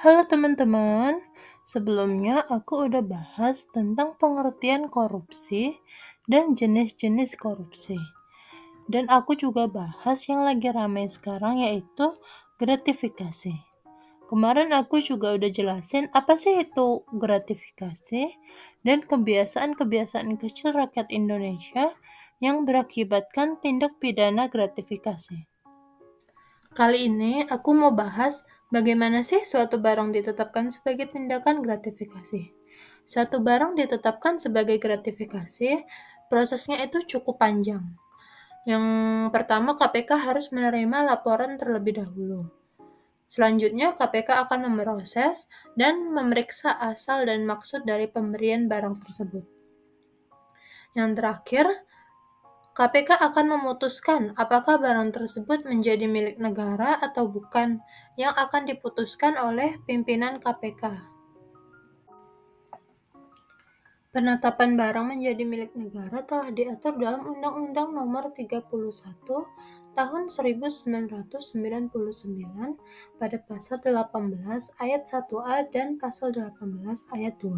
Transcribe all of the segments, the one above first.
Halo teman-teman, sebelumnya aku udah bahas tentang pengertian korupsi dan jenis-jenis korupsi. Dan aku juga bahas yang lagi ramai sekarang yaitu gratifikasi. Kemarin aku juga udah jelasin apa sih itu gratifikasi dan kebiasaan-kebiasaan kecil rakyat Indonesia yang berakibatkan tindak pidana gratifikasi. Kali ini aku mau bahas bagaimana sih suatu barang ditetapkan sebagai tindakan gratifikasi. Suatu barang ditetapkan sebagai gratifikasi, prosesnya itu cukup panjang. Yang pertama, KPK harus menerima laporan terlebih dahulu. Selanjutnya, KPK akan memproses dan memeriksa asal dan maksud dari pemberian barang tersebut. Yang terakhir, KPK akan memutuskan apakah barang tersebut menjadi milik negara atau bukan, yang akan diputuskan oleh pimpinan KPK. Penetapan barang menjadi milik negara telah diatur dalam Undang-Undang Nomor 31 Tahun 1999 pada Pasal 18 Ayat 1A dan Pasal 18 Ayat 2.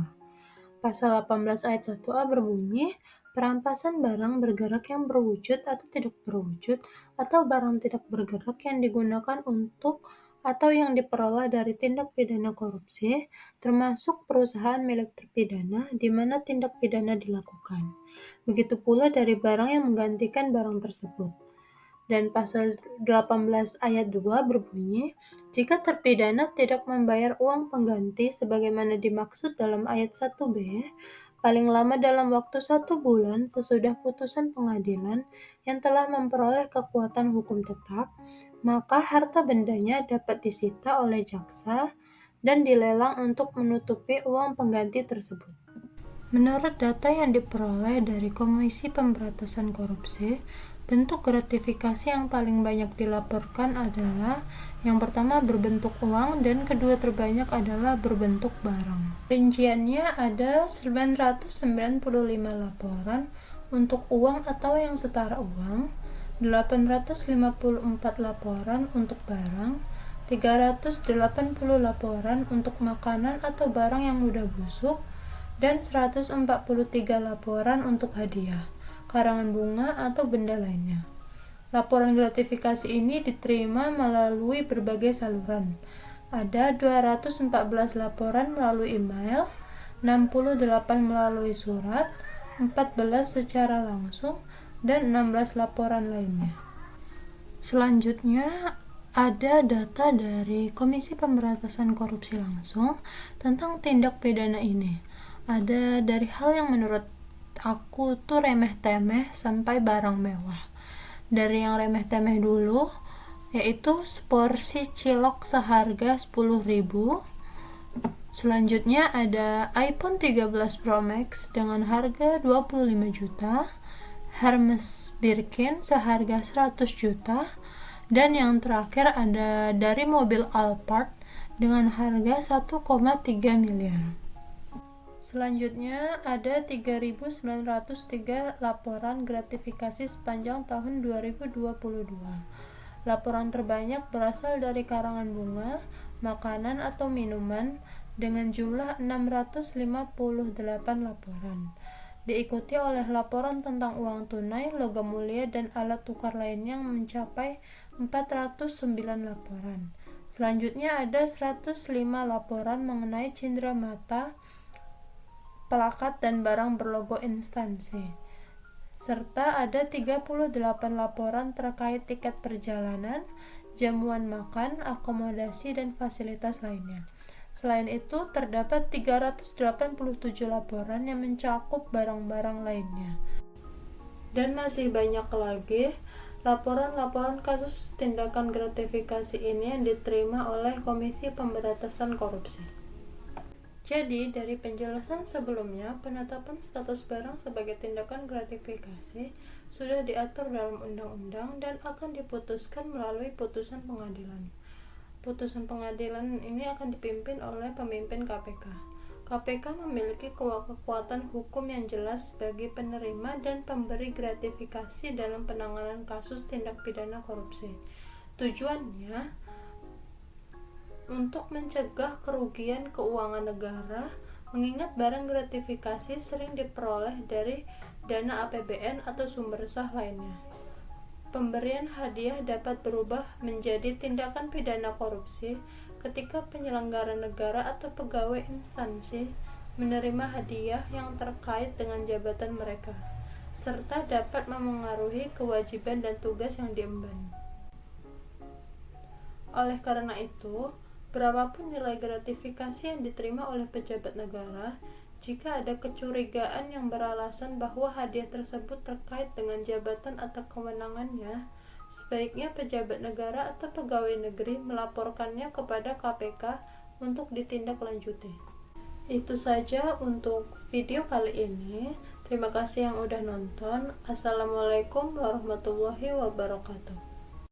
Pasal 18 ayat 1A berbunyi, perampasan barang bergerak yang berwujud atau tidak berwujud, atau barang tidak bergerak yang digunakan untuk atau yang diperoleh dari tindak pidana korupsi, termasuk perusahaan milik terpidana di mana tindak pidana dilakukan. Begitu pula dari barang yang menggantikan barang tersebut. Dan pasal 18 ayat 2 berbunyi, jika terpidana tidak membayar uang pengganti sebagaimana dimaksud dalam ayat 1b, paling lama dalam waktu 1 bulan sesudah putusan pengadilan yang telah memperoleh kekuatan hukum tetap, maka harta bendanya dapat disita oleh jaksa dan dilelang untuk menutupi uang pengganti tersebut. Menurut data yang diperoleh dari Komisi Pemberantasan Korupsi, bentuk gratifikasi yang paling banyak dilaporkan adalah yang pertama berbentuk uang dan kedua terbanyak adalah berbentuk barang. Rinciannya ada 995 laporan untuk uang atau yang setara uang, 854 laporan untuk barang, 380 laporan untuk makanan atau barang yang mudah busuk, dan 143 laporan untuk hadiah, karangan bunga, atau benda lainnya. Laporan gratifikasi ini diterima melalui berbagai saluran. Ada 214 laporan melalui email, 68 melalui surat, 14 secara langsung, dan 16 laporan lainnya. Selanjutnya, ada data dari Komisi Pemberantasan Korupsi langsung tentang tindak pidana ini. Ada dari hal yang menurut aku tuh remeh-temeh sampai barang mewah. Dari yang remeh-temeh dulu, yaitu seporsi cilok seharga 10.000. Selanjutnya ada iPhone 13 Pro Max dengan harga 25 juta, Hermes Birkin seharga 100 juta, dan yang terakhir ada dari mobil Alphard dengan harga 1,3 miliar. Selanjutnya ada 3.903 laporan gratifikasi sepanjang tahun 2022. Laporan terbanyak berasal dari karangan bunga, makanan atau minuman dengan jumlah 658 laporan. Diikuti oleh laporan tentang uang tunai, logam mulia, dan alat tukar lainnya yang mencapai 409 laporan. Selanjutnya ada 105 laporan mengenai cindera mata, plakat, dan barang berlogo instansi. Serta ada 38 laporan terkait tiket perjalanan, jamuan makan, akomodasi, dan fasilitas lainnya. Selain itu, terdapat 387 laporan yang mencakup barang-barang lainnya. Dan masih banyak lagi laporan-laporan kasus tindakan gratifikasi ini yang diterima oleh Komisi Pemberantasan Korupsi. Jadi, dari penjelasan sebelumnya, penetapan status barang sebagai tindakan gratifikasi sudah diatur dalam undang-undang dan akan diputuskan melalui putusan pengadilan. Putusan pengadilan ini akan dipimpin oleh pemimpin KPK. KPK memiliki kekuatan hukum yang jelas bagi penerima dan pemberi gratifikasi dalam penanganan kasus tindak pidana korupsi. Tujuannya Untuk mencegah kerugian keuangan negara, mengingat barang gratifikasi sering diperoleh dari dana APBN atau sumber sah lainnya. Pemberian hadiah dapat berubah menjadi tindakan pidana korupsi ketika penyelenggara negara atau pegawai instansi menerima hadiah yang terkait dengan jabatan mereka, serta dapat memengaruhi kewajiban dan tugas yang diemban. Oleh karena itu, berapapun nilai gratifikasi yang diterima oleh pejabat negara, jika ada kecurigaan yang beralasan bahwa hadiah tersebut terkait dengan jabatan atau kewenangannya, sebaiknya pejabat negara atau pegawai negeri melaporkannya kepada KPK untuk ditindaklanjuti. Itu saja untuk video kali ini. Terima kasih yang udah nonton. Assalamualaikum warahmatullahi wabarakatuh.